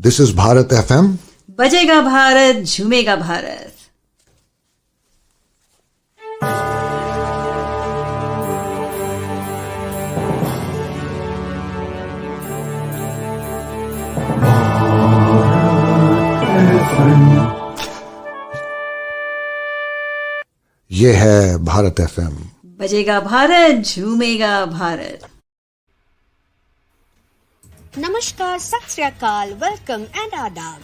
This is Bharat FM. बजेगा भारत झूमेगा भारत. ये है भारत FM. बजेगा Bharat झूमेगा Bharat. Namaskar, Sat Sri Akal, welcome and adab.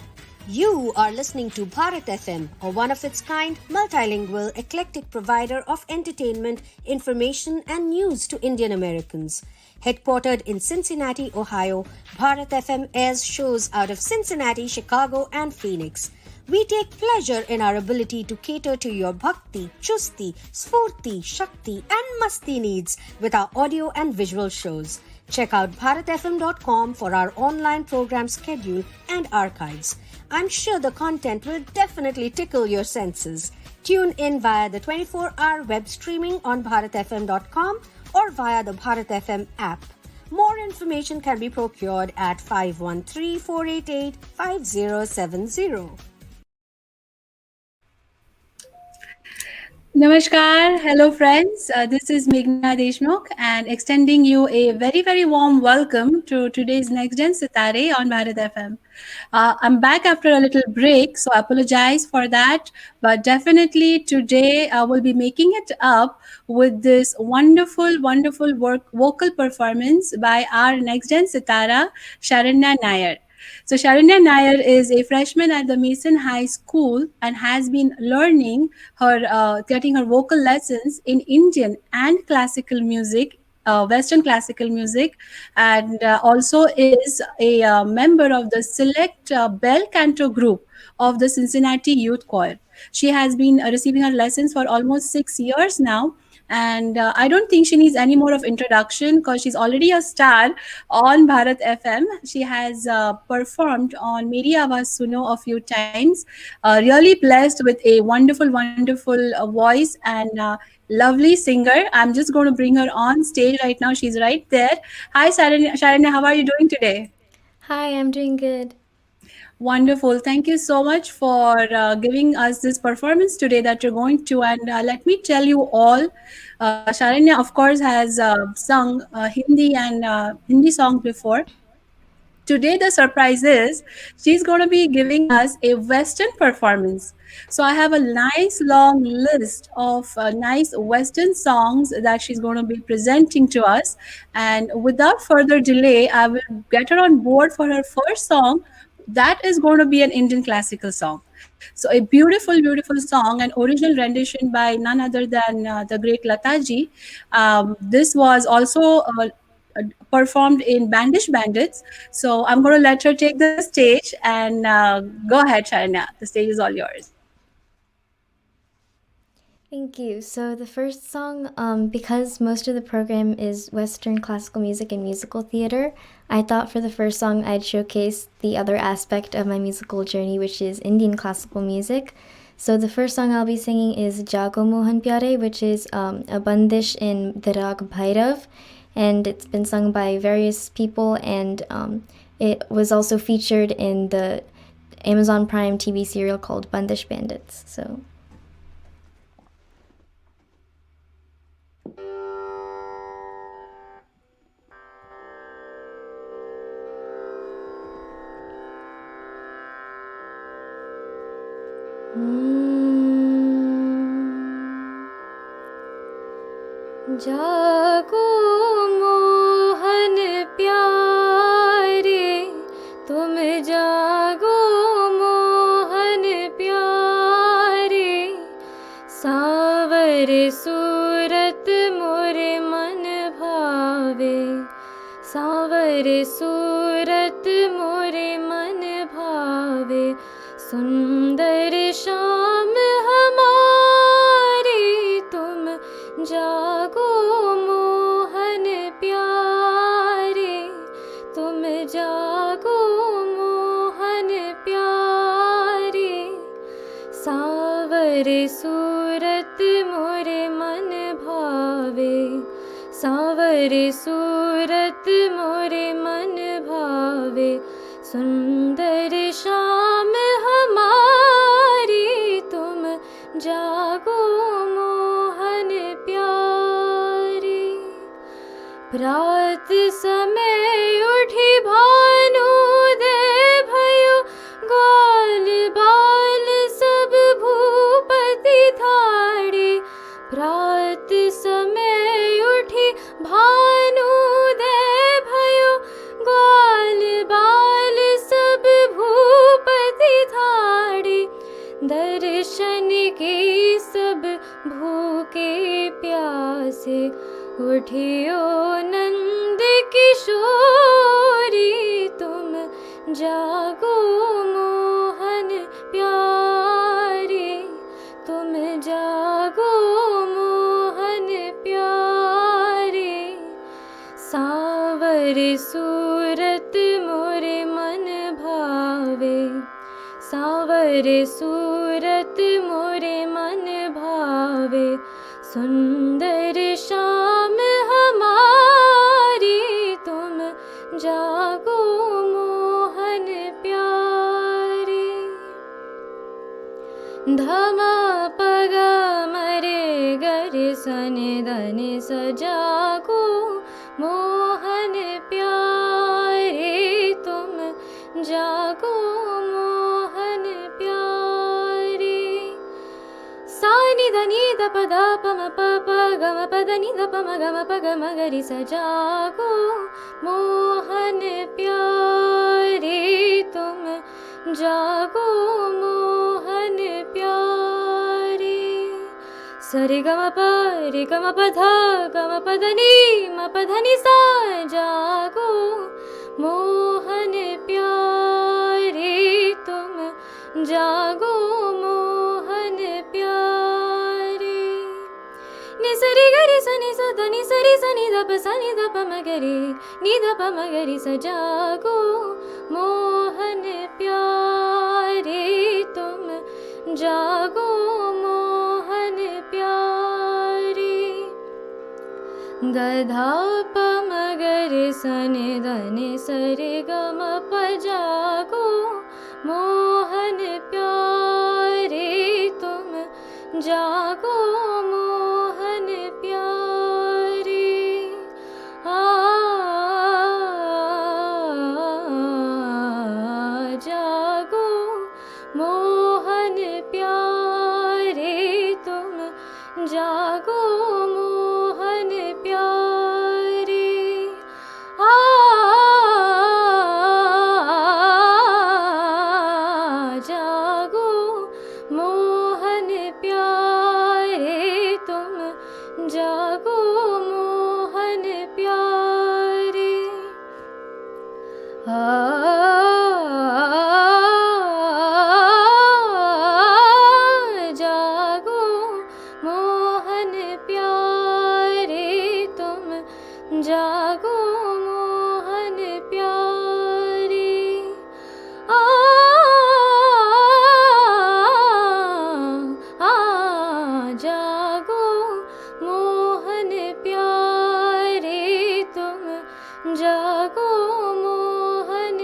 You are listening to Bharat FM, a one of its kind, multilingual, eclectic provider of entertainment, information and news to Indian Americans. Headquartered in Cincinnati, Ohio, Bharat FM airs shows out of Cincinnati, Chicago and Phoenix. We take pleasure in our ability to cater to your bhakti, chusti, sfurti, shakti and masti needs with our audio and visual shows. Check out bharatfm.com for our online program schedule and archives. I'm sure the content will definitely tickle your senses. Tune in via the 24-hour web streaming on bharatfm.com or via the Bharat FM app. More information can be procured at 513-488-5070. Namaskar, hello friends. This is Meghna Deshmukh and extending you a very warm welcome to today's NextGen Sitare on Bharat FM. I'm back after a little break, so I apologize for that. But definitely today I will be making it up with this wonderful vocal performance by our NextGen Sitara Sharanya Nair. So Sharanya Nair is a freshman at the Mason High School and has been learning getting her vocal lessons in Indian and classical music, Western classical music, and also is a member of the select Bel Canto group of the Cincinnati Youth Choir. She has been receiving her lessons for almost 6 years now, and I don't think she needs any more of introduction because she's already a star on Bharat FM. She has performed on Meri Awaaz Suno a few times. Really blessed with a wonderful voice and lovely singer. I'm just going to bring her on stage right now. She's right there. Hi, Sharanya. How are you doing today? Hi, I'm doing good. Wonderful. Thank you so much for giving us this performance today that you're going to. And let me tell you all, Sharanya, of course, has sung Hindi and Hindi songs before. Today, the surprise is she's going to be giving us a Western performance. So I have a nice long list of nice Western songs that she's going to be presenting to us. And without further delay, I will get her on board for her first song. That is going to be an Indian classical song. So a beautiful song, an original rendition by none other than the great Lataji. This was also performed in Bandish Bandits. So I'm going to let her take the stage and go ahead, Sharanya. The stage is all yours. Thank you. So the first song, because most of the program is Western classical music and musical theater, I thought for the first song I'd showcase the other aspect of my musical journey, which is Indian classical music. So the first song I'll be singing is Jago Mohan Pyare, which is a bandish in the rag Bhairav, and it's been sung by various people, and it was also featured in the Amazon Prime TV serial called Bandish Bandits. So. जागो मोहन प्यारे तुम जागो मोहन प्यारे सावर सूरत मोरे मन भावे सावर सूरत मोरे मन भावे सुंदर शाम हमारी तुम जागो मोहन प्यारे तुम जागो मोहन प्यारे सावर सूरत मोरे मन भावे सावर सूरत मोरे मन भावे सुंदर शाम हमारी तुम जागो मोहन प्यारी। प्रात समय उठी भानु दे भयो, ग्वाल बाल सब भूपति थाड़े। प्रात समय उठी भानु दे भयो, ग्वाल बाल सब भूपति थाड़े। दर्शन के सब भूखे प्यासे, उठियो नंद किशोरी तुम जागो मोहन प्यारी। तुम जागो मोहन प्यारी। सांवर सूरत मोरे मन भावे, सांवर सूरत मोरे मन भावे। सुंदर शाम हमारी तुम जागो मोहन प्यारी। धम पग मरे गरे सने धने सजागो मोहन प्यारी। तुम जागो मोहन प्यारी। सानि धनि ध प ध प म प प ग म प ध नि ध प म ग म प ग म ग रि स जागो मोहन प्यारी। तुम जागो मोहन प्यारी। सरि ग म प रि ग म प ध ग म प ध नि म प ध नि सा जागो मोहन प्यारी। तुम जागो मोहन प्यारी। नि सरि ग रि स नि स ध नि स रि स नि ध प स नि ध प म ग रि नि ध प म ग रि स जागो मोहन प्यारी। तुम जागो मोहन प्यारी। गधा प म ग रि स नि ध नि स रि ग म प जागो मोहन प्यारी। तुम जागो मोहन प्यारी। जागो मोहन प्यारी। तुम जागो मोहन प्यारी। जागो मोहन प्यारे। तुम जागो मोहन प्यारे। जागो मोहन प्यारे। तुम जागो मोहन प्यारे। जागो मोहन प्यारे। तुम जागो Mohan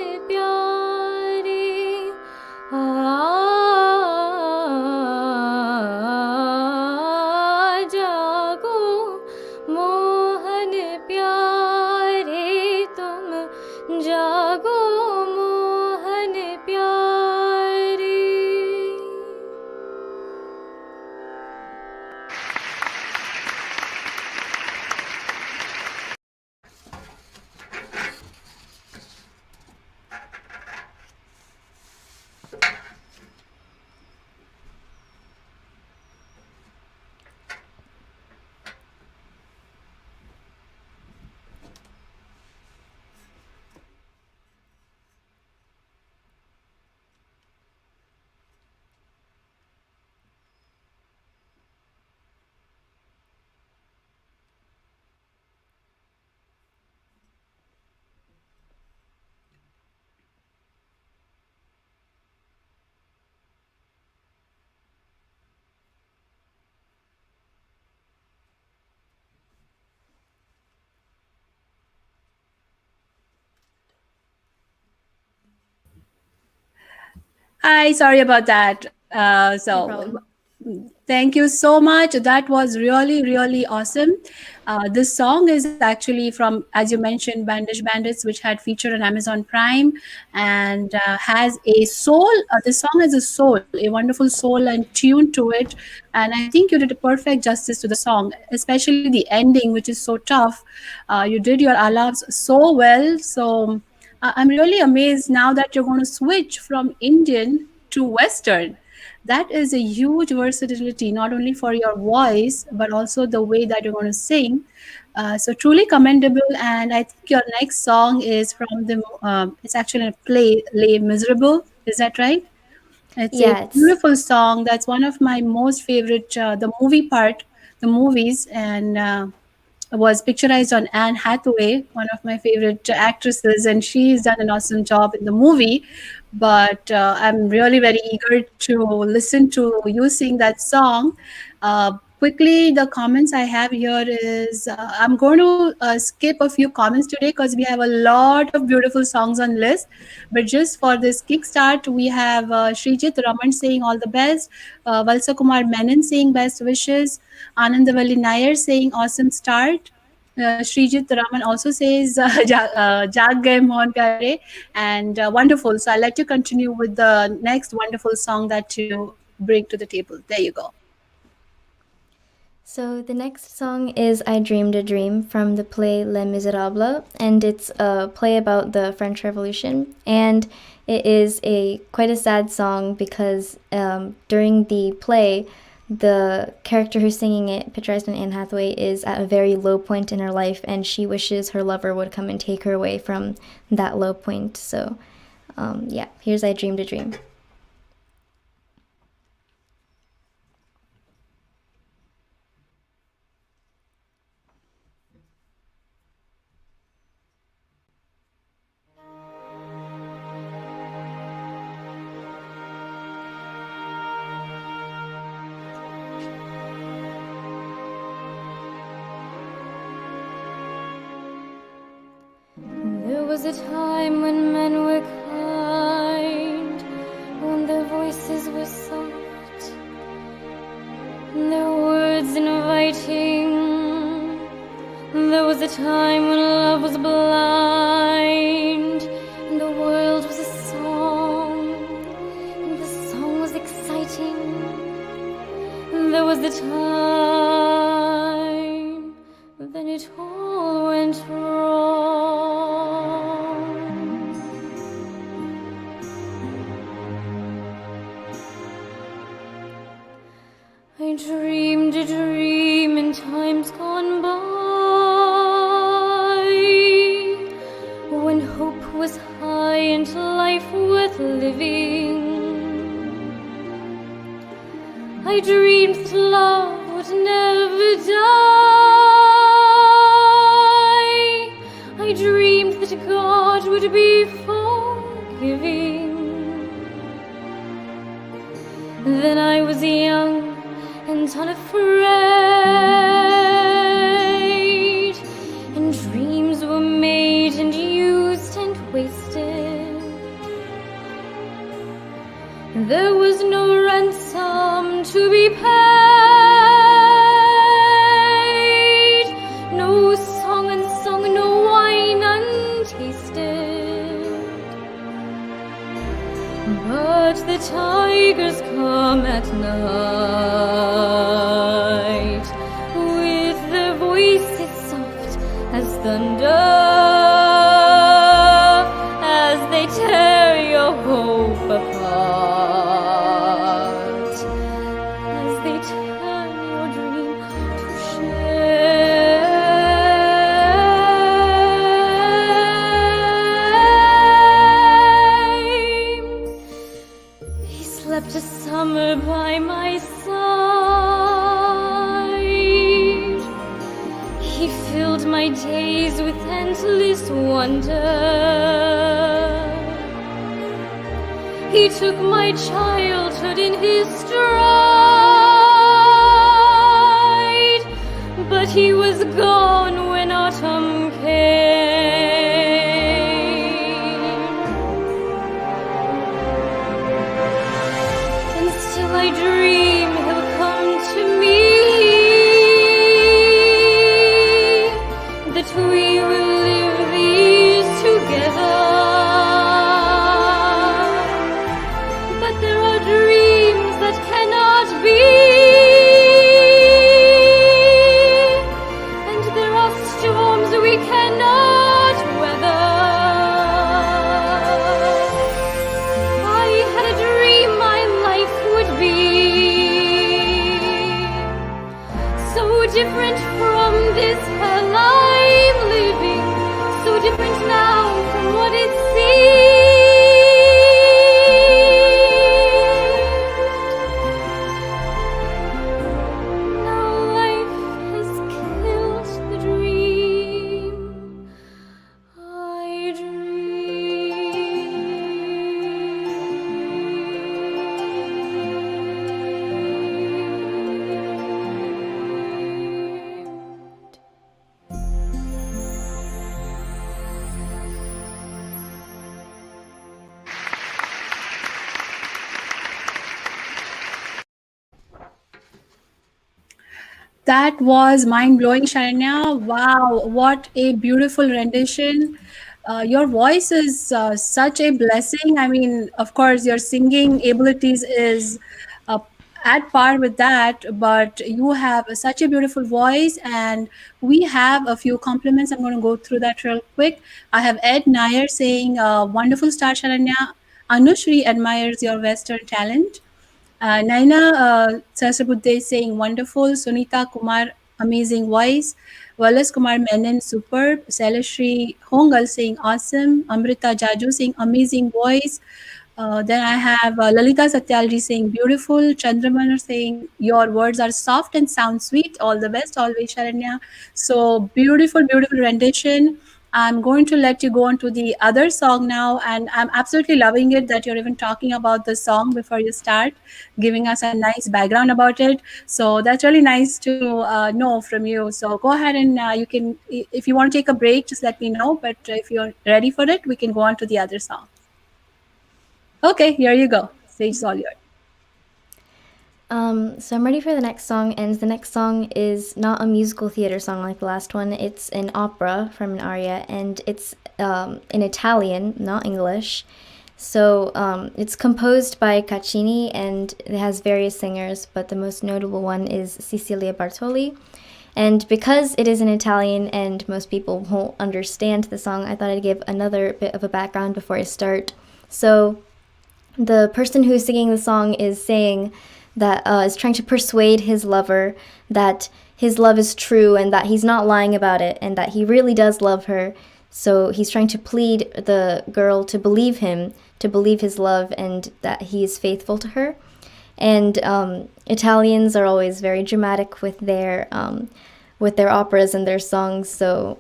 Hi, sorry about that. No problem. Thank you so much. That was really, really awesome. This song is actually from, as you mentioned, Bandage Bandits, which had featured on Amazon Prime, and has a soul. This song has a soul, a wonderful soul and tune to it. And I think you did a perfect justice to the song, especially the ending, which is so tough. You did your alabs so well. So I'm really amazed now that you're going to switch from Indian to Western. That is a huge versatility, not only for your voice, but also the way that you're going to sing. So truly commendable. And I think your next song is from it's actually a play, Les Miserables. Is that right? It's a Yeah, it's beautiful song. That's one of my most favorite, the movie part, the movies, and was picturized on Anne Hathaway, one of my favorite actresses, and she's done an awesome job in the movie. But I'm really very eager to listen to you sing that song. Quickly, the comments I have here is I'm going to skip a few comments today because we have a lot of beautiful songs on list. But just for this kickstart, we have Srijit Raman saying all the best, Valsa Kumar Menon saying best wishes, Anandavalli Nair saying awesome start. Srijit Raman also says Jag Gaye Mohan Pyare, and wonderful. So I'll let you continue with the next wonderful song that you bring to the table. There you go. So the next song is I Dreamed a Dream from the play Les Miserables, and it's a play about the French Revolution. And it is a quite a sad song because during the play, the character who's singing it, picturized by Anne Hathaway, is at a very low point in her life, and she wishes her lover would come and take her away from that low point. So, yeah, here's I Dreamed a Dream. There was a time when men were kind, when their voices were soft, and their words inviting. There was a time when love was blind, and the world was a song, and the song was exciting. There was the time, then it all went wrong. I dreamed a dream in times gone by, when hope was high and life worth living. I dreamed that love would never die. I dreamed that God would be forgiving. Then I was young and unafraid, and dreams were made and used and wasted. There was no ransom to be paid, no song unsung, no wine untasted. But the tigers come at night, with their voices soft as thunder, as they tear your hope apart, as they turn your dream to shame. He slept a summer by my side. He filled my days with endless wonder. He took my childhood in his stride, but he was gone when autumn came. I dream he'll come to me, that we will live these together. But there are dreams that cannot be, and there are storms we cannot weather. I had a dream my life would be so different from this hell I'm living, so different now from what it seemed. Now life has killed the dream I dreamed. That was mind blowing, Sharanya. Wow, what a beautiful rendition. Your voice is such a blessing. I mean, of course, your singing abilities is uh, at par with that, but you have such a beautiful voice. And we have a few compliments. I'm going to go through that real quick. I have Ed Nair saying, wonderful star, Sharanya. Anushri admires your Western talent. Naina Sasabudde saying wonderful. Sunita Kumar, amazing voice. Wallace Kumar Menon, superb. Salashri Hongal saying awesome. Amrita Jaju saying amazing voice. Then I have Lalita Satyalji saying beautiful. Chandraman saying your words are soft and sound sweet. All the best, always, Sharanya. So beautiful, beautiful rendition. I'm going to let you go on to the other song now, and I'm absolutely loving it that you're even talking about the song before you start, giving us a nice background about it. So that's really nice to know from you. So go ahead and you can, if you want to take a break, just let me know. But if you're ready for it, we can go on to the other song. Okay, here you go. Stage is all yours. So I'm ready for the next song, and the next song is not a musical theater song like the last one. It's an opera from an aria, and it's in Italian, not English. So it's composed by Caccini, and it has various singers, but the most notable one is Cecilia Bartoli. And because it is in Italian and most people won't understand the song, I thought I'd give another bit of a background before I start. So the person who's singing the song is saying that is trying to persuade his lover that his love is true and that he's not lying about it and that he really does love her. So he's trying to plead the girl to believe him, to believe his love, and that he is faithful to her. And Italians are always very dramatic with their operas and their songs. So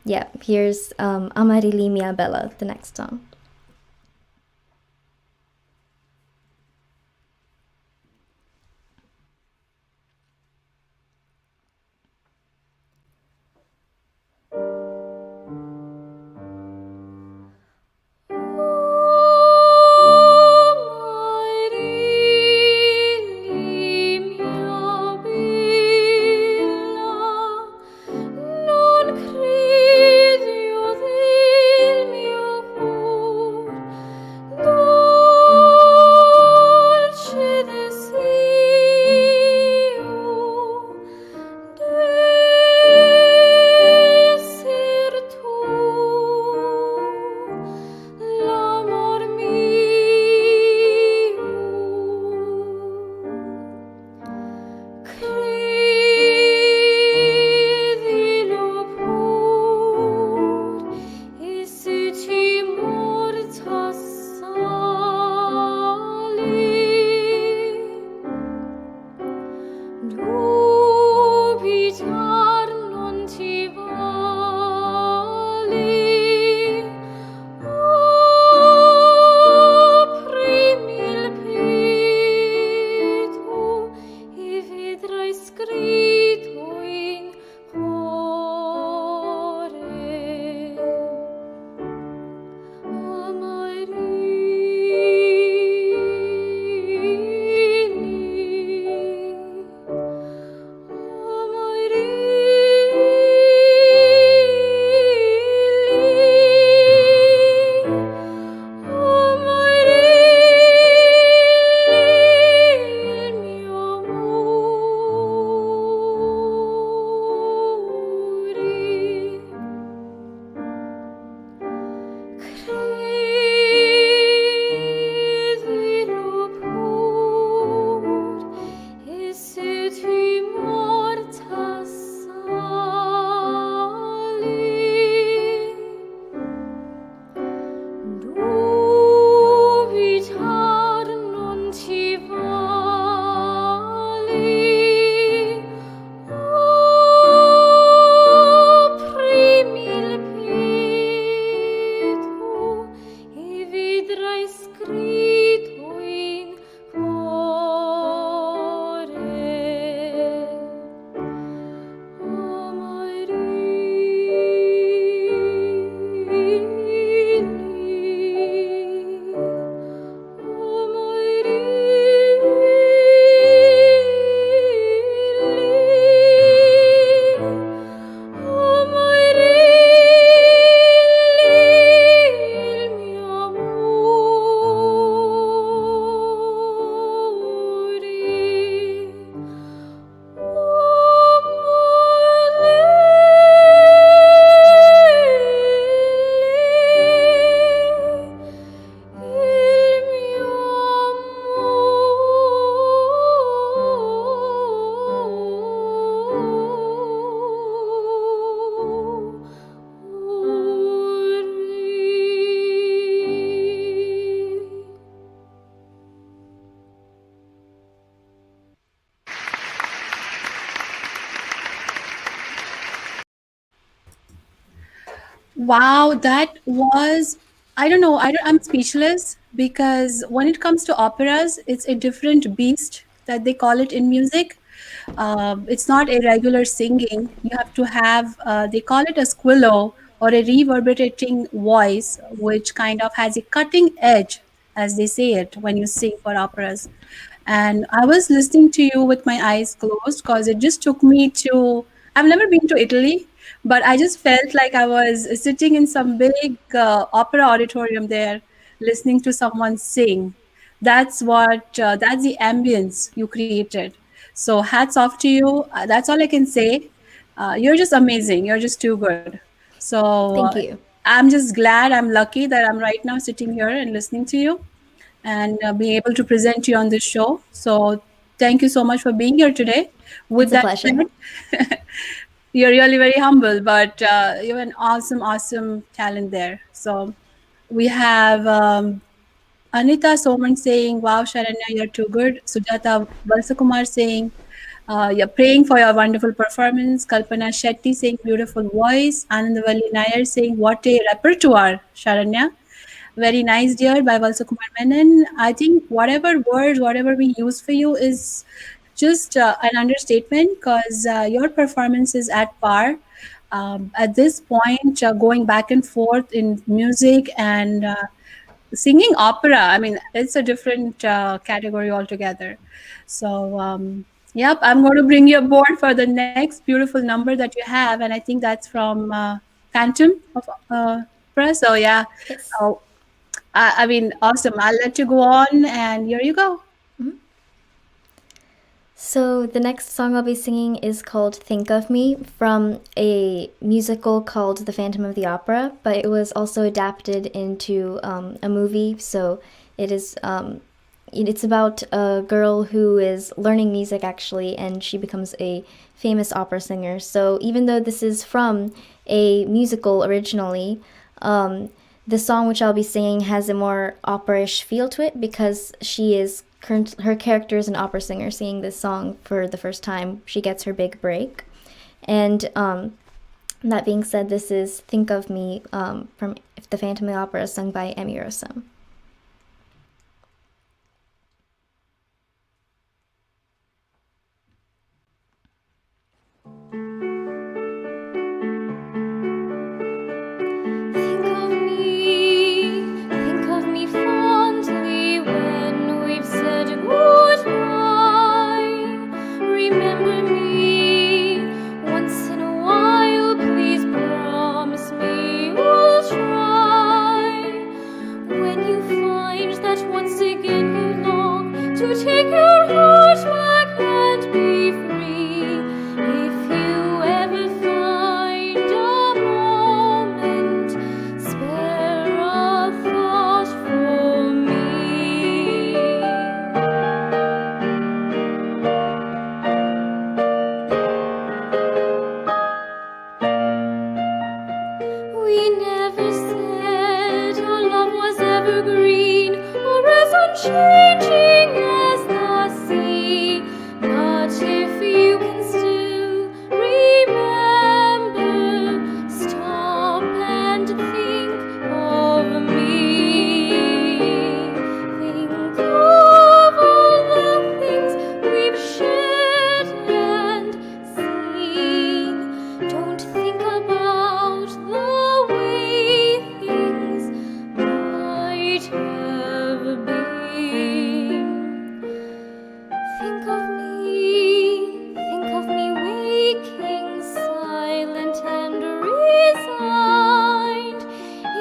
yeah, here's Amarilli mia bella, the next song. Non credo del mio Wow, that was, I don't know, I'm speechless because when it comes to operas, it's a different beast that they call it in music. It's not a regular singing. You have to have, they call it a squillo or a reverberating voice, which kind of has a cutting edge, as they say it when you sing for operas. And I was listening to you with my eyes closed because it just took me to, I've never been to Italy, but I just felt like I was sitting in some big opera auditorium there, listening to someone sing. That's the ambience you created. So hats off to you. That's all I can say. You're just amazing. You're just too good. So Thank you. I'm just glad, I'm lucky that I'm right now sitting here and listening to you and being able to present you on this show. So thank you so much for being here today. With It's a that pleasure. said, you're really very humble, but you have an awesome, awesome talent there. So we have Anita Soman saying, "Wow, Sharanya, you're too good." Sujata Valsakumar saying, "You're praying for your wonderful performance." Kalpana Shetty saying, "Beautiful voice." Anandavalli Nair saying, "What a repertoire, Sharanya." Very nice, dear, by Valsakumar Menon. I think whatever words, whatever we use for you is just an understatement because your performance is at par. At this point, going back and forth in music and singing opera, I mean, it's a different category altogether. So, yep, I'm going to bring you aboard for the next beautiful number that you have. And I think that's from Phantom of Opera. So, yeah. Yes. Uh, I mean, awesome. I'll let you go on, and here you go. So the next song I'll be singing is called Think of Me from a musical called The Phantom of the Opera, but it was also adapted into a movie. So it is it's about a girl who is learning music actually, and she becomes a famous opera singer. So even though this is from a musical originally, the song which I'll be singing has a more opera-ish feel to it because her character is an opera singer singing this song for the first time. She gets her big break. And that being said, this is Think of Me from The Phantom of the Opera, sung by Emmy Rossum. Think of me fondly when we've said goodbye. Remember me once in a while, please promise me you'll try. When changing as the sea. But if you can still remember, stop and think of me. Think of all the things we've shared and seen. Don't think about the way things might have been. Think of me waking silent and resigned.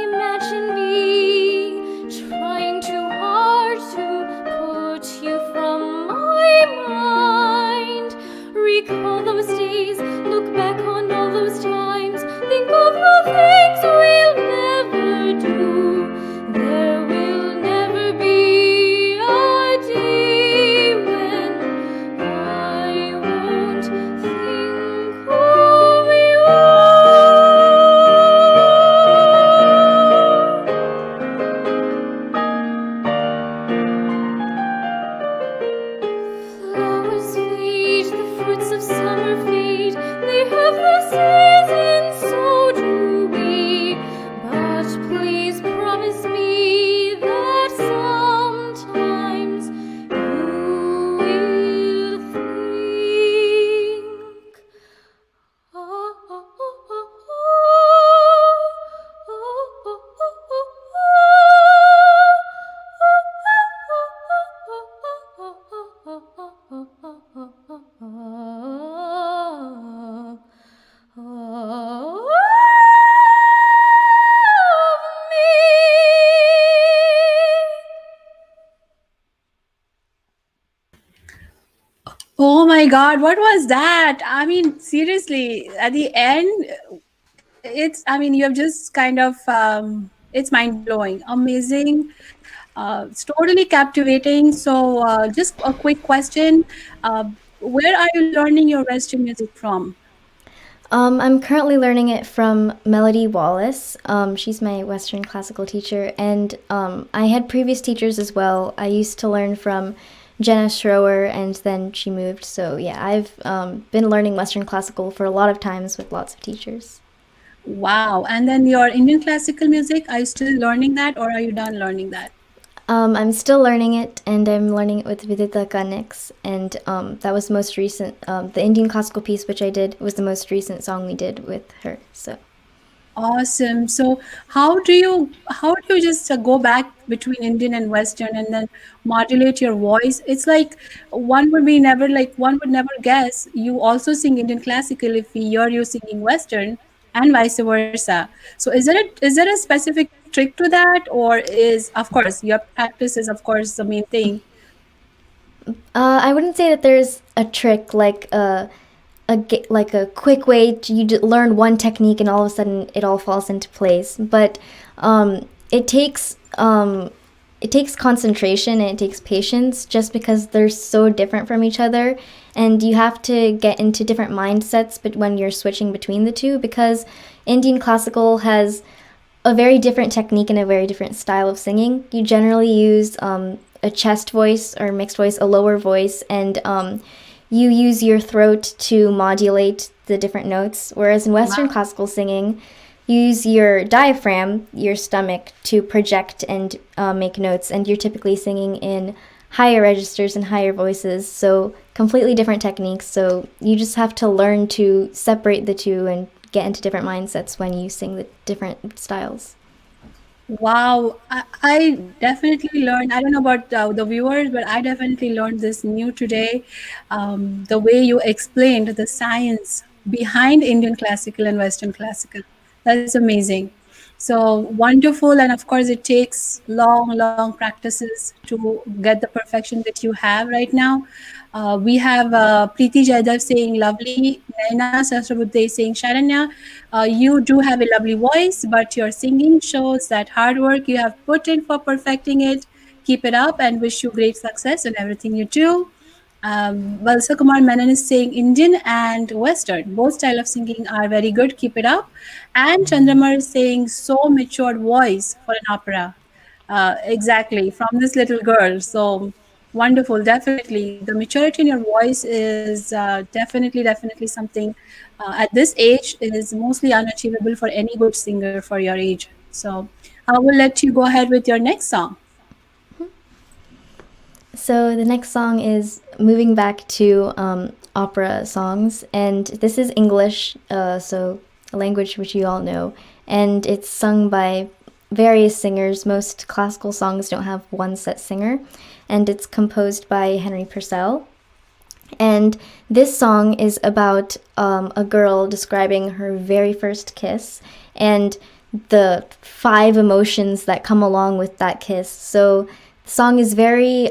Imagine me trying too hard to put you from my mind. Recall those days, look back on all those times. Think of the things we'll never do. There will never be a day when I won't think of you. Flowers fade, the fruits of summer fade. They have the season, so do we. But please promise me that sometimes you will think. Oh my God, what was that? I mean, seriously, at the end, you have just kind of, it's mind blowing, amazing, it's totally captivating. So, just a quick question. Uh, where are you learning your Western music from? I'm currently learning it from Melody Wallace. She's my Western classical teacher, and I had previous teachers as well. I used to learn from Jenna Schroer, and then she moved. So yeah, I've been learning Western classical for a lot of times with lots of teachers. Wow. And then your Indian classical music, are you still learning that or are you done learning that? I'm still learning it, and I'm learning it with Vidita Kanix, and that was the most recent. The Indian classical piece which I did was the most recent song we did with her. So. Awesome. So how do you just go back between Indian and Western and then modulate your voice? It's like one would never guess you also sing Indian classical if we hear you singing Western and vice versa. So is there a specific trick to that, or is, of course, your practice is of course the main thing? I wouldn't say that there's a trick like a quick way to learn one technique and all of a sudden it all falls into place. But it takes concentration and it takes patience just because they're so different from each other, and you have to get into different mindsets. But when you're switching between the two, because Indian classical has a very different technique and a very different style of singing. You generally use a chest voice or mixed voice, a lower voice, and you use your throat to modulate the different notes. Whereas in Western Wow. classical singing, you use your diaphragm, your stomach, to project and make notes, and you're typically singing in higher registers and higher voices, so completely different techniques. So you just have to learn to separate the two and get into different mindsets when you sing the different styles. Wow, I definitely learned. I don't know about the viewers, but I definitely learned this new today. The way you explained the science behind Indian classical and Western classical. That's amazing. So wonderful. And of course, it takes long, long practices to get the perfection that you have right now. We have Preeti Jaidev saying lovely, Naina Sasrabuddhe saying Sharanya, you do have a lovely voice, but your singing shows that hard work you have put in for perfecting it. Keep it up and wish you great success in everything you do. Valsa Kumar Menon is saying Indian and Western, both style of singing are very good. Keep it up. And Chandramar is saying so matured voice for an opera. exactly from this little girl. So wonderful. Definitely, the maturity in your voice is definitely something at this age is mostly unachievable for any good singer for your age. So I will let you go ahead with your next song. So the next song is moving back to opera songs, and this is English, so a language which you all know, and it's sung by various singers. Most classical songs don't have one set singer, and it's composed by Henry Purcell. And this song is about a girl describing her very first kiss and the 5 emotions that come along with that kiss. So the song is very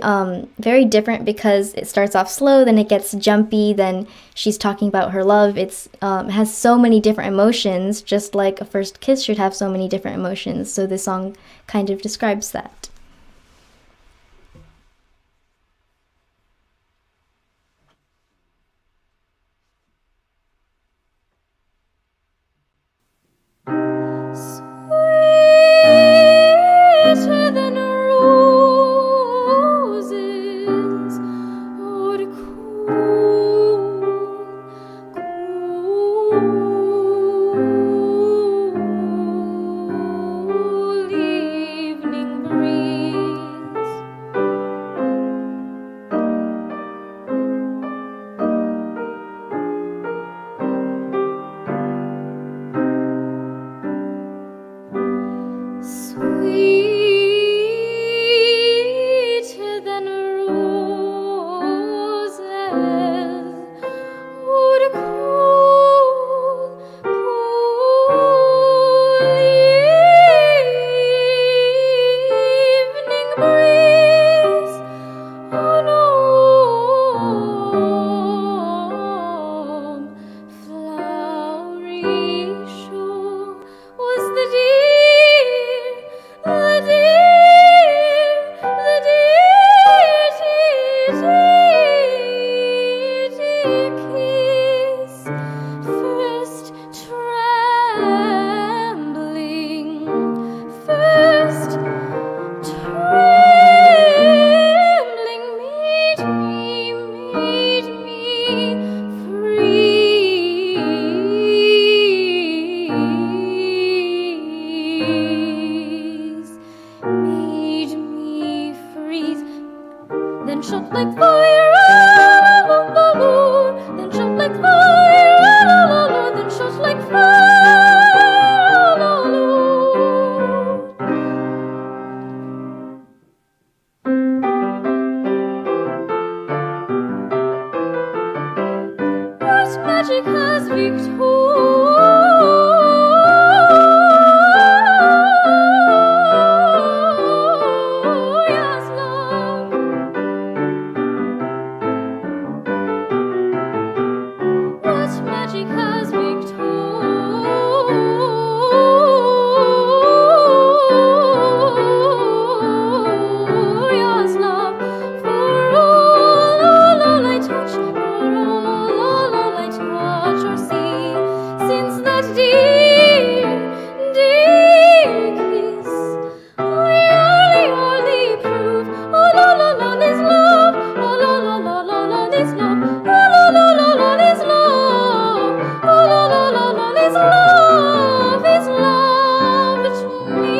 different because it starts off slow, then it gets jumpy, then she's talking about her love. It's has so many different emotions, just like a first kiss should have so many different emotions. So this song kind of describes that. Sweeter than roses, oh, the cool evening breeze. Sweeter than roses, oh, the cool evening breeze. Oh, no, flowery shore was the dear, the dear, the dear, dear, dear kiss. First trembling, first trembling, made me freeze, made me freeze. Then shot like fire, then shot like fire, then shot like fire. What magic has Victoria's love? What magic has Victoria's love? For all I touch, for all I touch or see, since that dear, dear kiss, oh, yearly prove, oh, this love, oh, this love, oh, this love, oh, this love is love to me.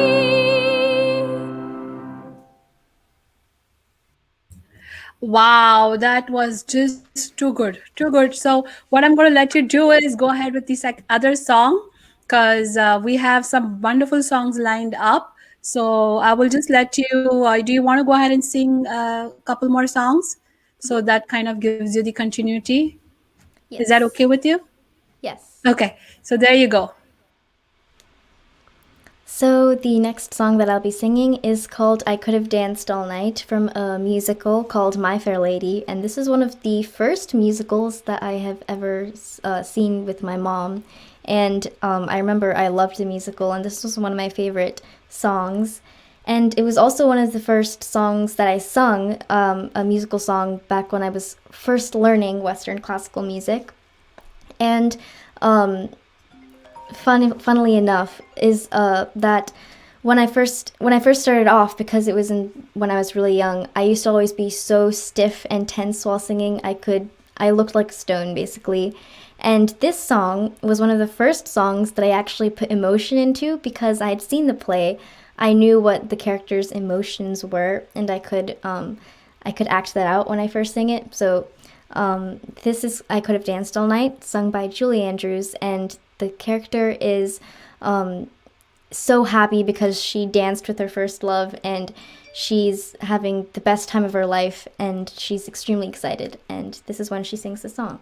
Wow, that was just too good, too good. So what I'm going to let you do is go ahead with the other song because we have some wonderful songs lined up. So I will just let you. Do you want to go ahead and sing a couple more songs? So that kind of gives you the continuity. Is that okay Yes. with you? Yes. Okay, so there you go. So the next song that I'll be singing is called I Could Have Danced All Night from a musical called My Fair Lady. And this is one of the first musicals that I have ever seen with my mom. And I remember I loved the musical, and this was one of my favorite songs. And it was also one of the first songs that I sung, a musical song, back when I was first learning Western classical music. And funnily enough, is that when I first started off, because it was when I was really young, I used to always be so stiff and tense while singing. I looked like stone basically. And this song was one of the first songs that I actually put emotion into because I had seen the play. I knew what the characters' emotions were, and I could act that out when I first sang it. So this is I Could Have Danced All Night, sung by Julie Andrews, and the character is so happy because she danced with her first love, and she's having the best time of her life, and she's extremely excited, and this is when she sings the song.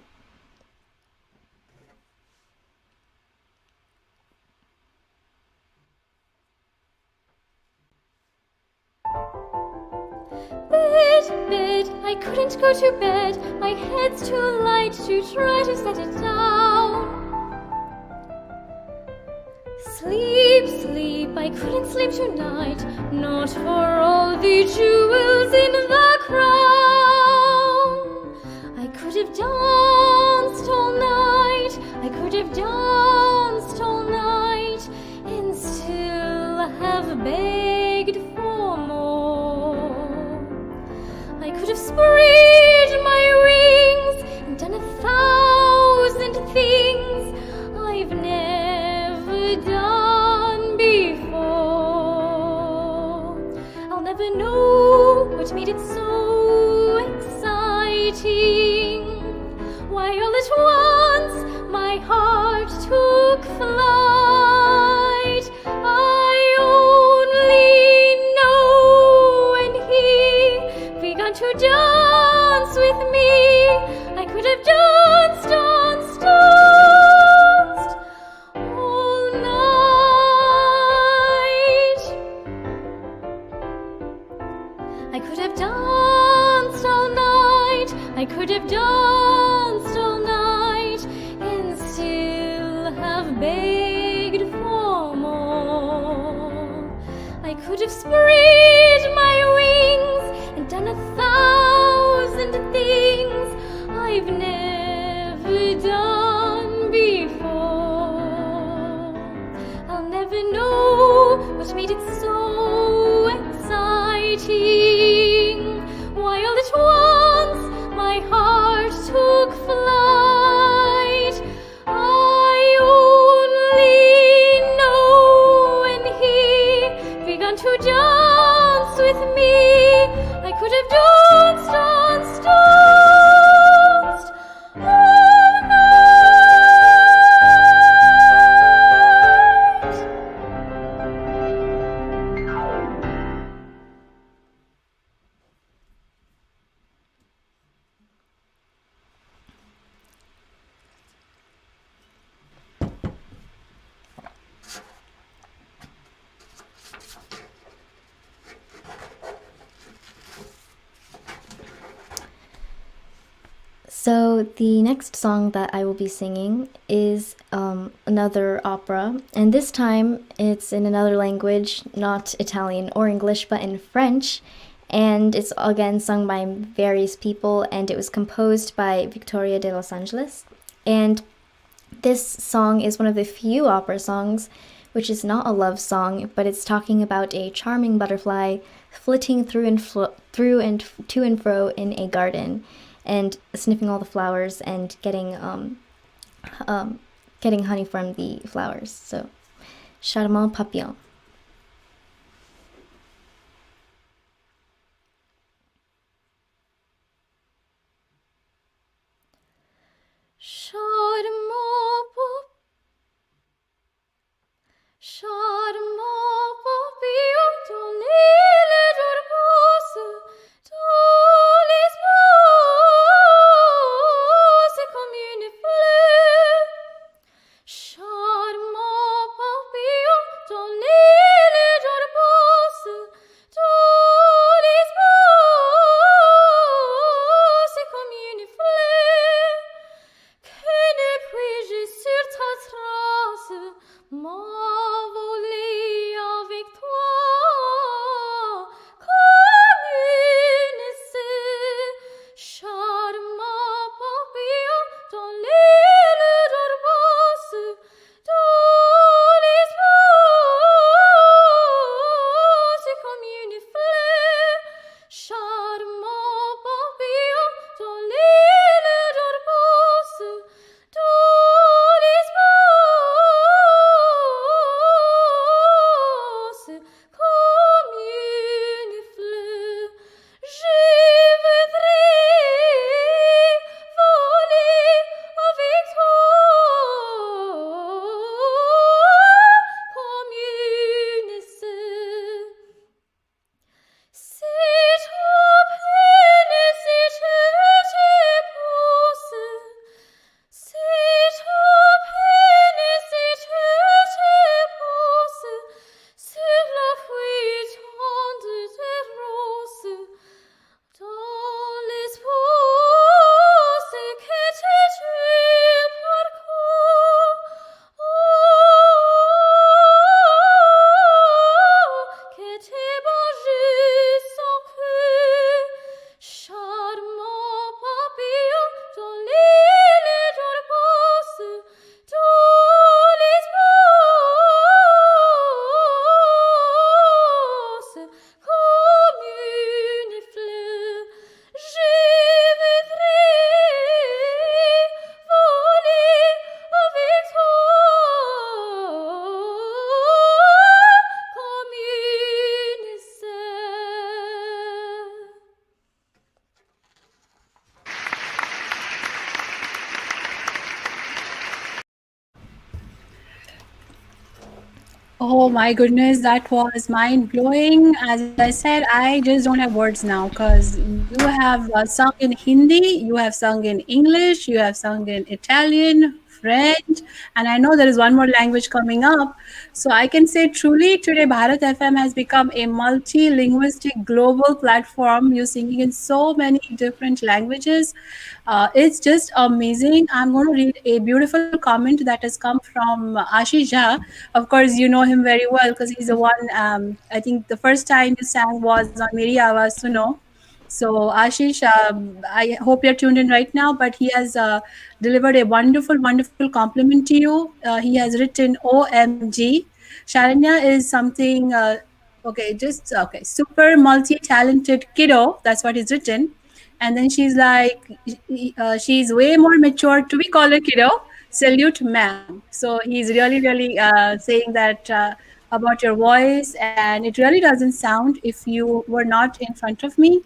Bed, I couldn't go to bed. My head's too light to try to set it down. Sleep, I couldn't sleep tonight. Not for all the jewels in the crown. I could have danced all night. I could have danced all night and still have begged for more. I could have spread my wings and done 1,000 things I've never done before. I'll never know what made it so exciting. Why all at once my heart took flight. I only know when he began to dance with me. I could have danced all night. I could have danced all night. I could have danced all night and still have begged for more. I could have spread my wings and done 1,000 things I've never done before. I'll never know what made it so exciting. Why all at once my heart took flight. I only know when he began to dance with me. I could have danced all night. So the next song that I will be singing is another opera, and this time it's in another language, not Italian or English, but in French, and it's again sung by various people, and it was composed by Victoria de Los Angeles. And this song is one of the few opera songs which is not a love song, but it's talking about a charming butterfly flitting through and to and fro in a garden, and sniffing all the flowers and getting honey from the flowers. So, Charmant Papillon. Charmant papillon dans l'île d'Ormuz, dans les brouses, c'est comme une fleur. Charmant papillon dans l'île d'Ormuz, dans les brouses, c'est comme une fleur. Que Oh my goodness, that was mind blowing. As I said, I just don't have words now because you have sung in Hindi, you have sung in English, you have sung in Italian, French, and I know there is one more language coming up. So I can say truly today Bharat FM has become a multi-linguistic global platform. You're singing in so many different languages. It's just amazing. I'm going to read a beautiful comment that has come from Ashish Jha. Of course, you know him very well because he's the one. I think the first time you sang was on Meri Awaaz Suno. So, Ashish, I hope you're tuned in right now, but he has delivered a wonderful, wonderful compliment to you. He has written OMG. Sharanya is something, okay, just okay, super multi talented kiddo. That's what he's written. And then she's like, she's way more mature to be called a kiddo. Salute, ma'am. So he's really, really saying that about your voice, and it really doesn't sound, if you were not in front of me,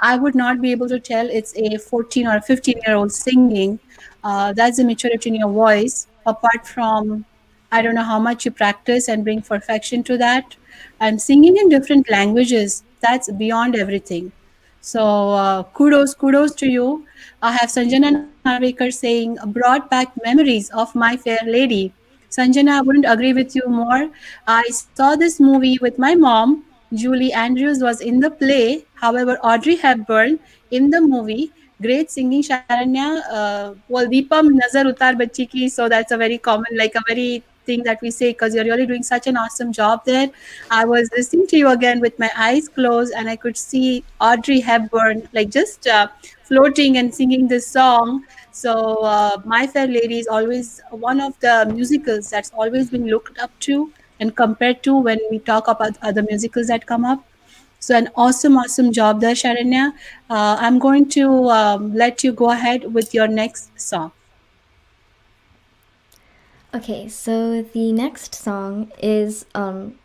I would not be able to tell it's a 14 or a 15-year-old singing. That's the maturity in your voice. Apart from, I don't know how much you practice and bring perfection to that. And singing in different languages, that's beyond everything. So kudos to you. I have Sanjana Narvekar saying, brought back memories of my fair lady. Sanjana, I wouldn't agree with you more. I saw this movie with my mom. Julie Andrews was in the play. However, Audrey Hepburn in the movie, great singing Sharanya. Well, Deepam Nazar Utar Bachchi ki. So that's a very common, like a very thing that we say because you're really doing such an awesome job there. I was listening to you again with my eyes closed, and I could see Audrey Hepburn like just floating and singing this song. So, My Fair Lady is always one of the musicals that's always been looked up to and compared to when we talk about other musicals that come up. So, an awesome, awesome job there, Sharanya. I'm going to let you go ahead with your next song. Okay, so the next song is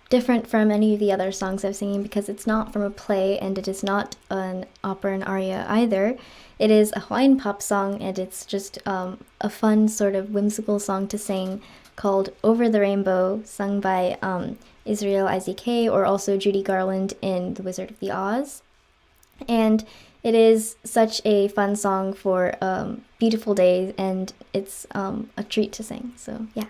different from any of the other songs I've singing because it's not from a play and it is not an opera and aria either. It is a Hawaiian pop song and it's just a fun sort of whimsical song to sing called Over the Rainbow, sung by Israel IZK or also Judy Garland in The Wizard of the Oz. And it is such a fun song for beautiful days, and it's a treat to sing. So, yeah.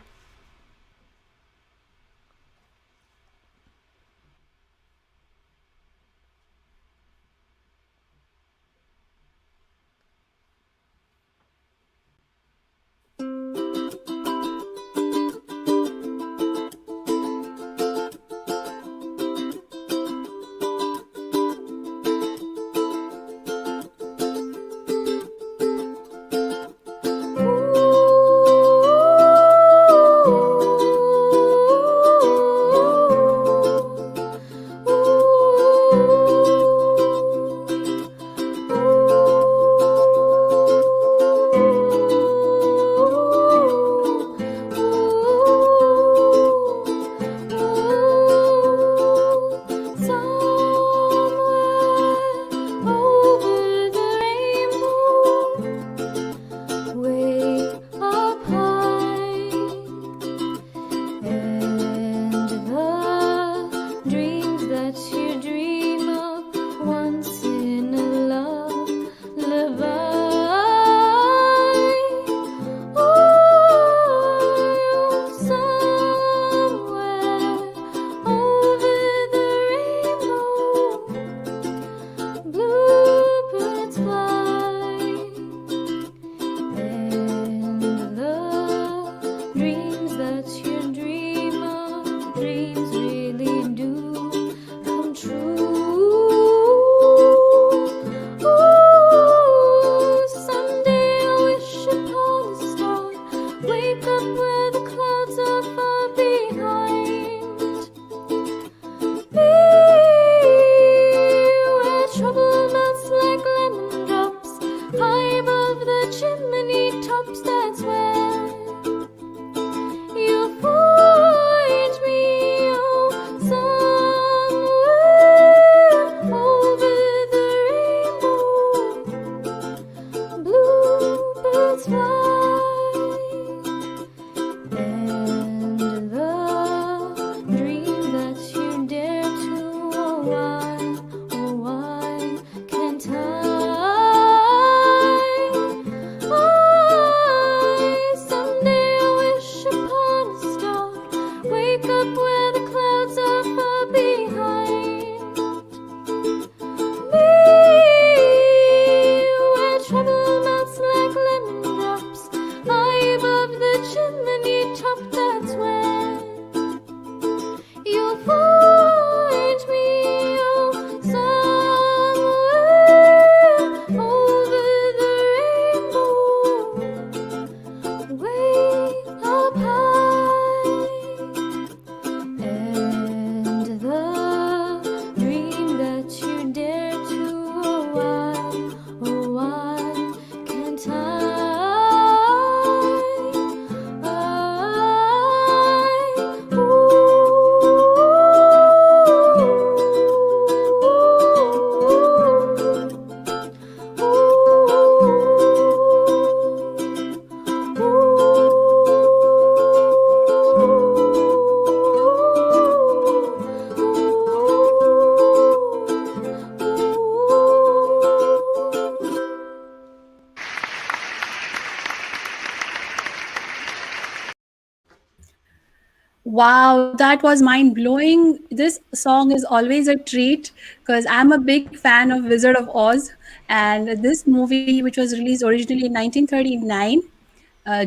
Wow, that was mind blowing. This song is always a treat because I'm a big fan of Wizard of Oz. And this movie, which was released originally in 1939,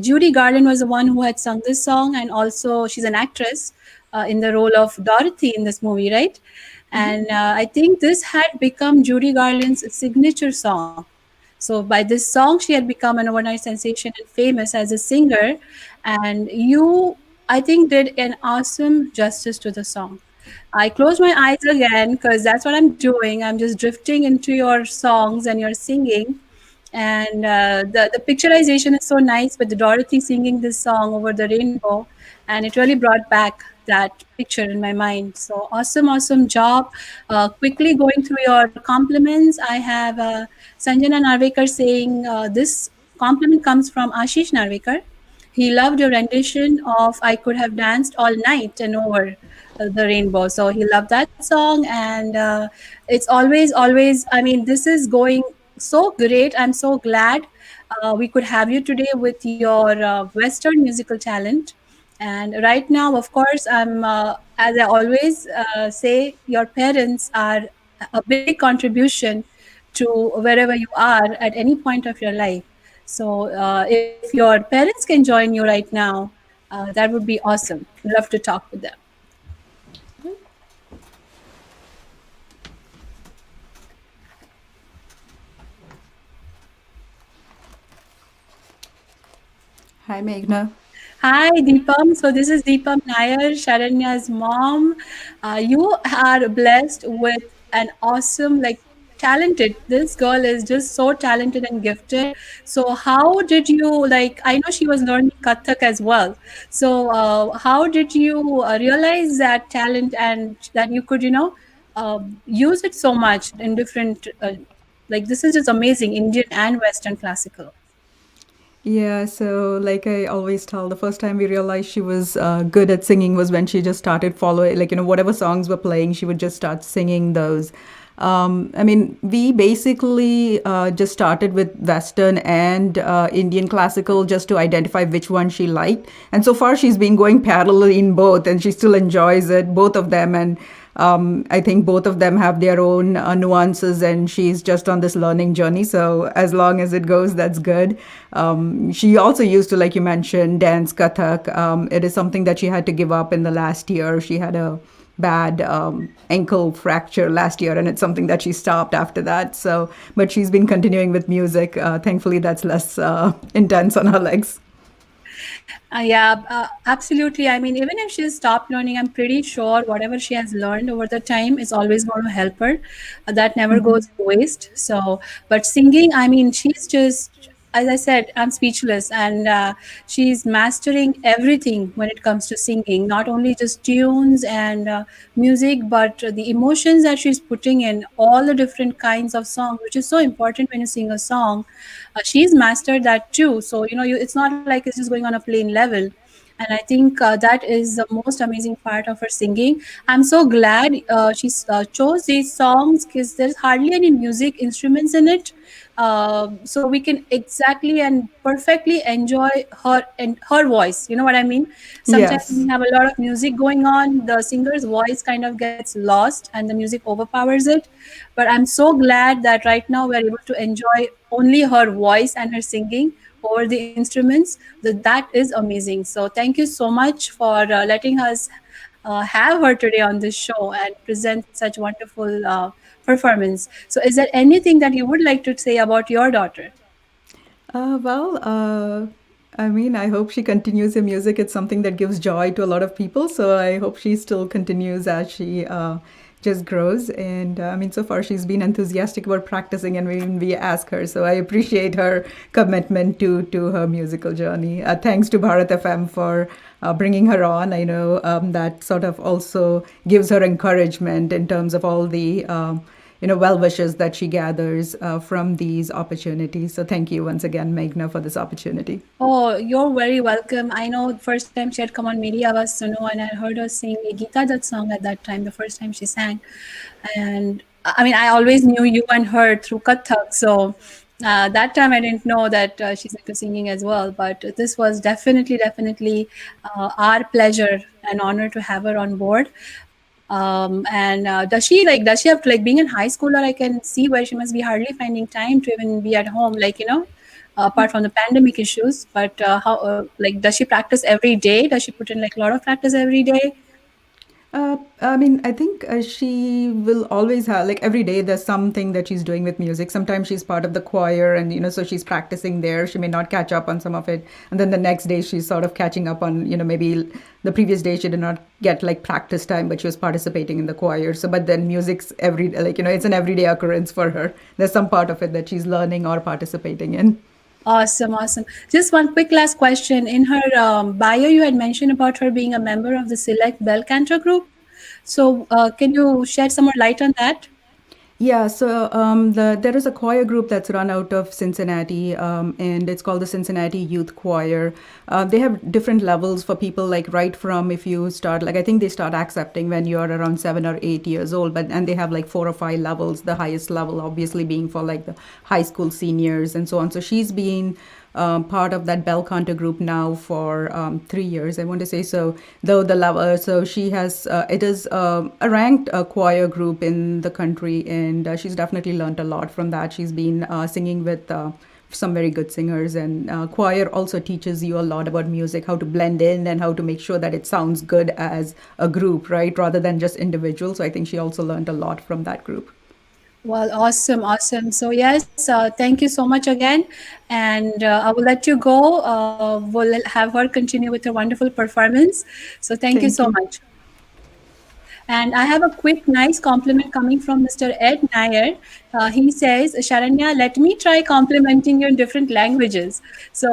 Judy Garland was the one who had sung this song, and also she's an actress in the role of Dorothy in this movie, right? And I think this had become Judy Garland's signature song. So by this song, she had become an overnight sensation and famous as a singer. And you, I think, did an awesome justice to the song. I closed my eyes again because that's what I'm doing. I'm just drifting into your songs and your singing. And the picturization is so nice with Dorothy singing this song over the rainbow. And it really brought back that picture in my mind. So awesome, awesome job. Quickly going through your compliments, I have Sanjana Narvekar saying this compliment comes from Ashish Narvekar. He loved your rendition of I Could Have Danced All Night and Over the Rainbow. So he loved that song. And it's always, always, I mean, this is going so great. I'm so glad we could have you today with your Western musical talent. And right now, of course, as I always say, your parents are a big contribution to wherever you are at any point of your life. So, if your parents can join you right now, that would be awesome. Love to talk with them. Hi, Meghna. Hi, Deepam. So this is Deepam Nair, Sharanya's mom. You are blessed with an awesome, like, talented. This girl is just so talented and gifted. So how did you like? I know she was learning Kathak as well. So how did you realize that talent and that you could, use it so much in different? Like this is just amazing, Indian and Western classical. Yeah, so like I always tell, the first time we realized she was good at singing was when she just started following, like, whatever songs were playing, she would just start singing those. I mean, we basically just started with Western and Indian classical just to identify which one she liked. And so far, she's been going parallel in both, and she still enjoys it, both of them. And I think both of them have their own nuances, and she's just on this learning journey. So as long as it goes, that's good. She also used to, like you mentioned, dance Kathak. It is something that she had to give up in the last year. She had a bad ankle fracture last year, and it's something that she stopped after that. So, but she's been continuing with music. Thankfully, that's less intense on her legs. Yeah, absolutely. I mean, even if she's stopped learning, I'm pretty sure whatever she has learned over the time is always going to help her. That never goes to waste. So, but singing, I mean, she's just, as I said, I'm speechless, and she's mastering everything when it comes to singing, not only just tunes and music, but the emotions that she's putting in all the different kinds of songs, which is so important when you sing a song. She's mastered that too. So, it's not like it's just going on a plain level. And I think that is the most amazing part of her singing. I'm so glad she chose these songs because there's hardly any music instruments in it. So we can exactly and perfectly enjoy her and her voice. You know what I mean? Sometimes when Yes. you have a lot of music going on, the singer's voice kind of gets lost and the music overpowers it. But I'm so glad that right now we're able to enjoy only her voice and her singing over the instruments. That is amazing. So thank you so much for letting us have her today on this show and present such wonderful performance. So is there anything that you would like to say about your daughter? Well, I mean, I hope she continues her music. It's something that gives joy to a lot of people. So I hope she still continues as she just grows. And I mean, so far she's been enthusiastic about practicing, and we ask her. So I appreciate her commitment to her musical journey. Thanks to Bharat FM for bringing her on. I know that sort of also gives her encouragement in terms of all the well wishes that she gathers from these opportunities. So thank you once again, Meghna, for this opportunity. Oh, you're very welcome. I know the first time she had come on Meri Awaaz Suno, and I heard her sing a Geeta Dutt song at that time, the first time she sang. And I mean, I always knew you and her through Kathak. So That time I didn't know that she's into singing as well, but this was definitely our pleasure and honor to have her on board. And does she have to, like, being in high schooler? I can see where she must be hardly finding time to even be at home, like, apart from the pandemic issues. But how, like, does she practice every day? Does she put in like a lot of practice every day? I mean, I think she will always have, like, every day there's something that she's doing with music. Sometimes she's part of the choir, and so she's practicing there. She may not catch up on some of it, and then the next day she's sort of catching up on, maybe the previous day she did not get like practice time, but she was participating in the choir. So, but then music's it's an everyday occurrence for her. There's some part of it that she's learning or participating in. Awesome, awesome. Just one quick last question. In her bio, you had mentioned about her being a member of the select Bel Canto group. So, can you shed some more light on that? Yeah, so there is a choir group that's run out of Cincinnati, and it's called the Cincinnati Youth Choir. They have different levels for people, like right from, if you start, like I think they start accepting when you're around 7 or 8 years old, and they have like 4 or 5 levels. The highest level, obviously, being for like the high school seniors and so on. So she's been part of that Bel Canto group now for 3 years, I want to say. So though the level, so she has, it is a ranked choir group in the country, and she's definitely learned a lot from that. She's been singing with some very good singers, and choir also teaches you a lot about music, how to blend in and how to make sure that it sounds good as a group, right, rather than just individual. So I think she also learned a lot from that group. Well, awesome, awesome. So, yes, thank you so much again. And I will let you go. We'll have her continue with her wonderful performance. So, thank you Thank so you. much. And I have a quick, nice compliment coming from Mr. Ed Nair. He says, Sharanya, let me try complimenting you in different languages so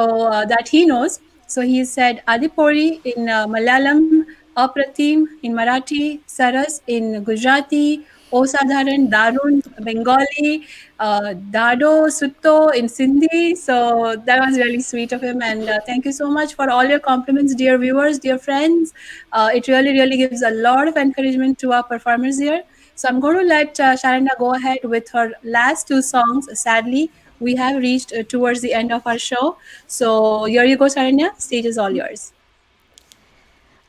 that he knows. So he said, Adipori in Malayalam, Apratim in Marathi, Saras in Gujarati, Osadharan, Darun, Bengali, Dado, Sutto in Sindhi. So that was really sweet of him. And thank you so much for all your compliments, dear viewers, dear friends. It really gives a lot of encouragement to our performers here. So I'm going to let Sharanya go ahead with her last two songs. Sadly, we have reached towards the end of our show. So here you go, Sharanya. Stage is all yours.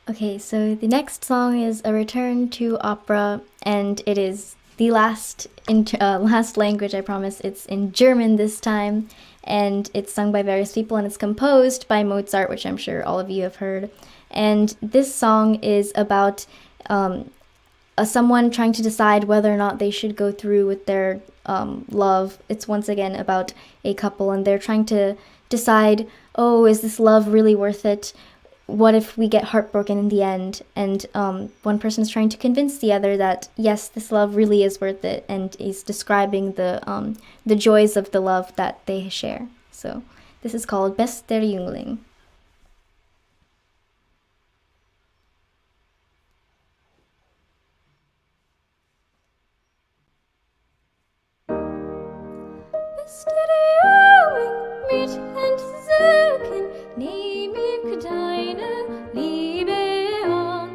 Okay, so the next song is a return to opera, and it is the last language, I promise. It's in German this time, and it's sung by various people, and it's composed by Mozart, which I'm sure all of you have heard. And this song is about someone trying to decide whether or not they should go through with their love. It's once again about a couple, and they're trying to decide, oh, is this love really worth it? What if we get heartbroken in the end? And one person is trying to convince the other that yes, this love really is worth it, and is describing the joys of the love that they share. So this is called Bester Jüngling. Bester Jüngling, mit Entzücken nehm ich deine Liebe an.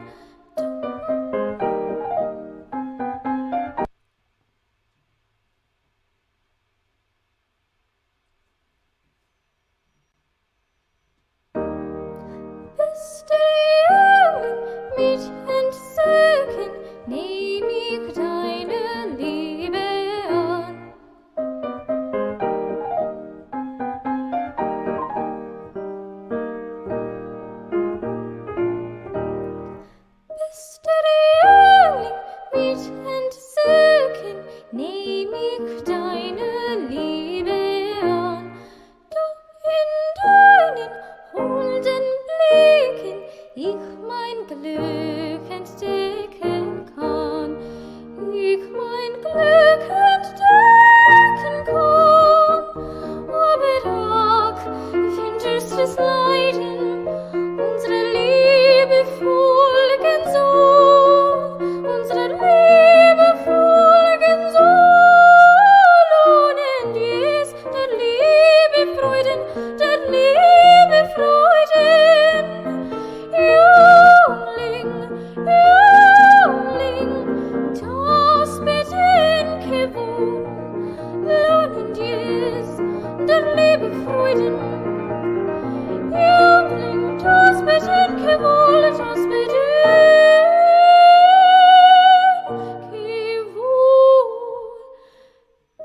Bester Jüngling, mit Entzücken nehm ich deine Liebe an. Bester Jüngling, mit Entzücken nehm ich deine Liebe an. Doch in deinen holden Blicken ich mein Glück entdecken kann. Ich mein Glück entdecken kann. Aber ach, finsterstes Leiden, unsere Liebe folgen so, unsere Liebe folgen so, lohnend ist der Liebe Freuden. Jüngling, das bedenke wohl, das bedenke wohl.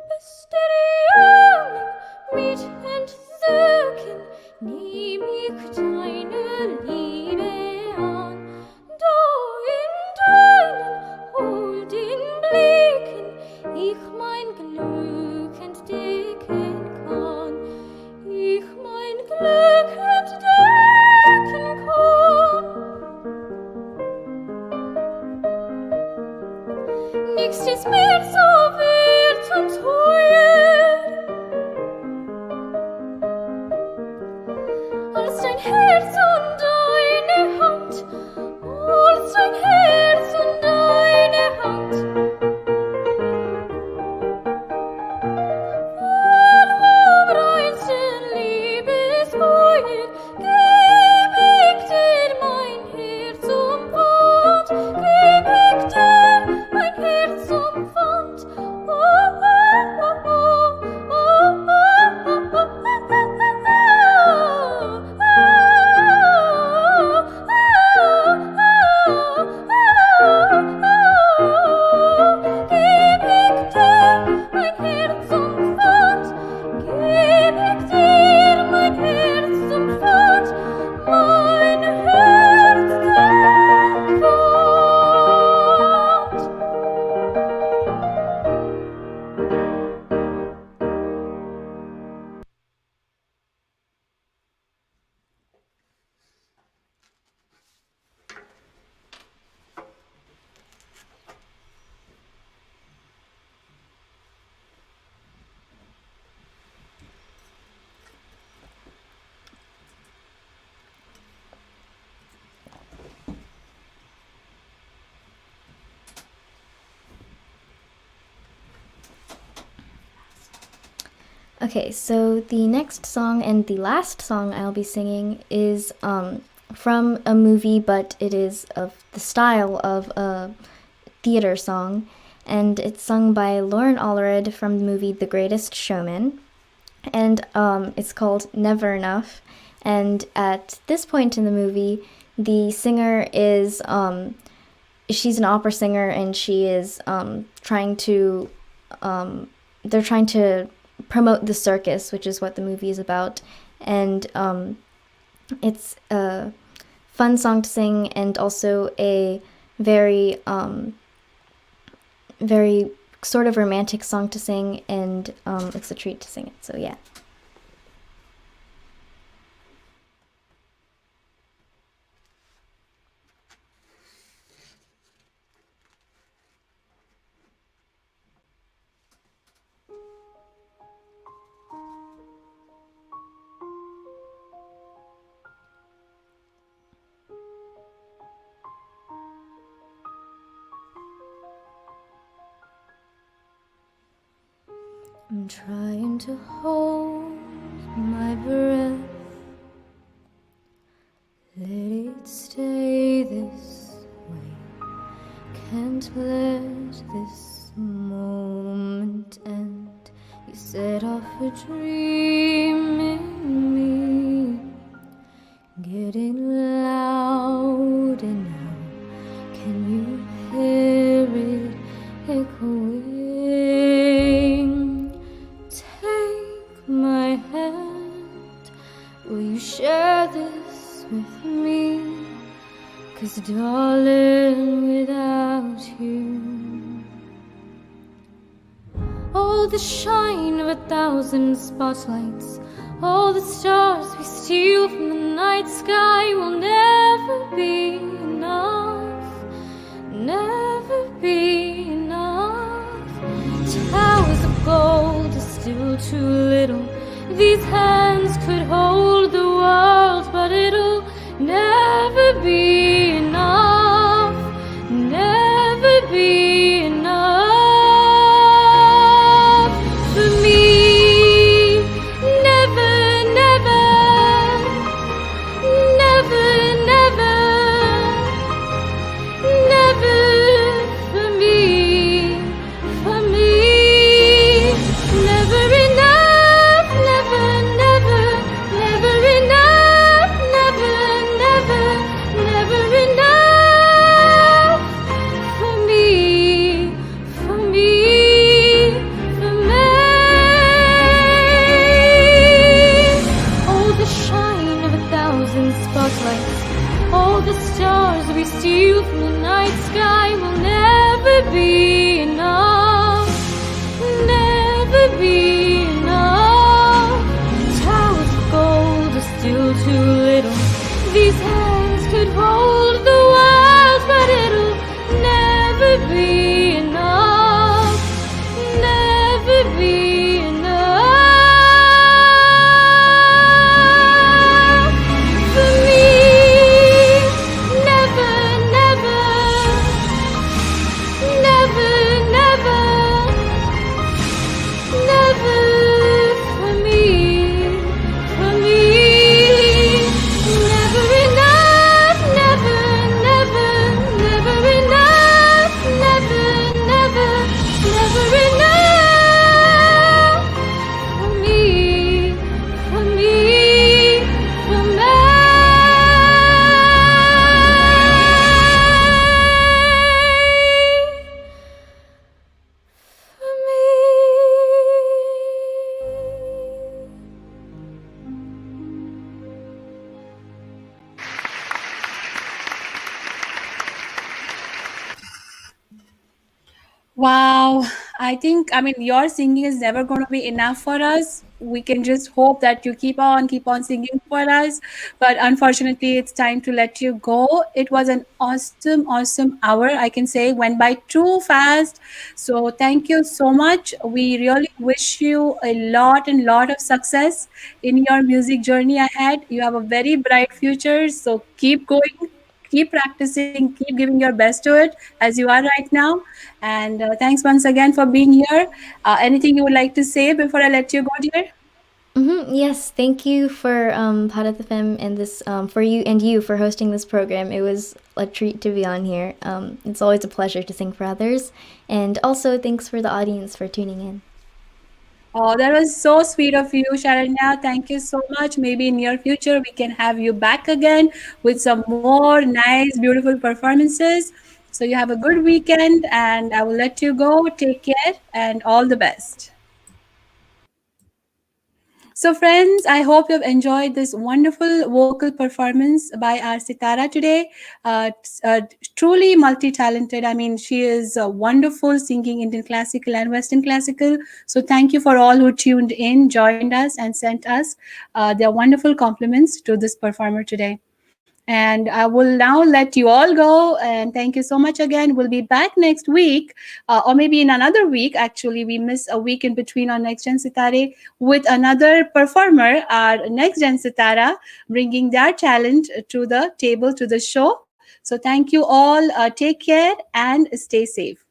Bist der Jüngling mit Entzücken, nehm ich deine Liebe an. Da in deinen holden Blicken ich mein Glück entdecken kann. Ich mein Glück entdecken kann. Nichts ist mir so wert und teuer als dein Herz und deine Hand, als dein Herz und deine Hand. Vom reinsten Liebesfeuer geb ich dir mein Herz umwand, geb ich dir mein Herz umwand. Oh, oh, oh, oh, oh, oh, geb ich dir mein Herz umwand, geb ich dir mein Herz umwand, mein Herz umwand. Okay, so the next song and the last song I'll be singing is from a movie, but it is of the style of a theater song, and it's sung by Lauren Allred from the movie The Greatest Showman, and it's called Never Enough. And at this point in the movie, the singer is she's an opera singer, and she is trying to they're trying to promote the circus, which is what the movie is about. And it's a fun song to sing, and also a very very sort of romantic song to sing, and it's a treat to sing it, so yeah. I'm trying to hold my breath, let it stay this way, can't let this moment end. You set off a dream in me, getting louder now. Can you hear it echoing? Take my hand, will you share this with me? 'Cause darling, without you, all the shine of 1,000 spotlights, all the stars we steal from the night sky will never be enough, never be enough. Towers of gold is still too little. These hands could hold the world, but it'll never be enough, never be enough for me. Never, never, never, never, never for me, for me. Never enough, never, from the night sky will never be enough, never be enough. Towers of gold are still too little. These hands could hold the world, but it'll never be enough, never be enough for me. Never, never, never, never, never for me, for me. Never enough, never, never, never enough, never, never, never enough for me, for me, for me. For me. Wow, I mean, your singing is never going to be enough for us. We can just hope that you keep on singing for us. But unfortunately, it's time to let you go. It was an awesome, awesome hour. I can say went by too fast. So thank you so much. We really wish you a lot and lot of success in your music journey ahead. You have a very bright future. So keep going, keep practicing, keep giving your best to it as you are right now. And thanks once again for being here. Anything you would like to say before I let you go, dear? Yes, thank you for Bharat FM and this for you for hosting this program. It was a treat to be on here. It's always a pleasure to sing for others, and also thanks for the audience for tuning in. Oh, that was so sweet of you, Sharanya. Thank you so much. Maybe in near future we can have you back again with some more nice, beautiful performances. So you have a good weekend, and I will let you go. Take care and all the best. So, friends, I hope you've enjoyed this wonderful vocal performance by our Sitara today. Truly multi talented. I mean, she is wonderful singing Indian classical and Western classical. So, thank you for all who tuned in, joined us, and sent us their wonderful compliments to this performer today. And I will now let you all go. And thank you so much again. We'll be back next week, or maybe in another week. Actually, we miss a week in between on Next Gen Sitare with another performer, our Next Gen Sitara, bringing their talent to the table, to the show. So thank you all. Take care and stay safe.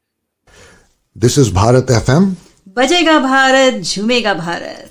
This is Bharat FM. बजेगा भारत झूमेगा भारत.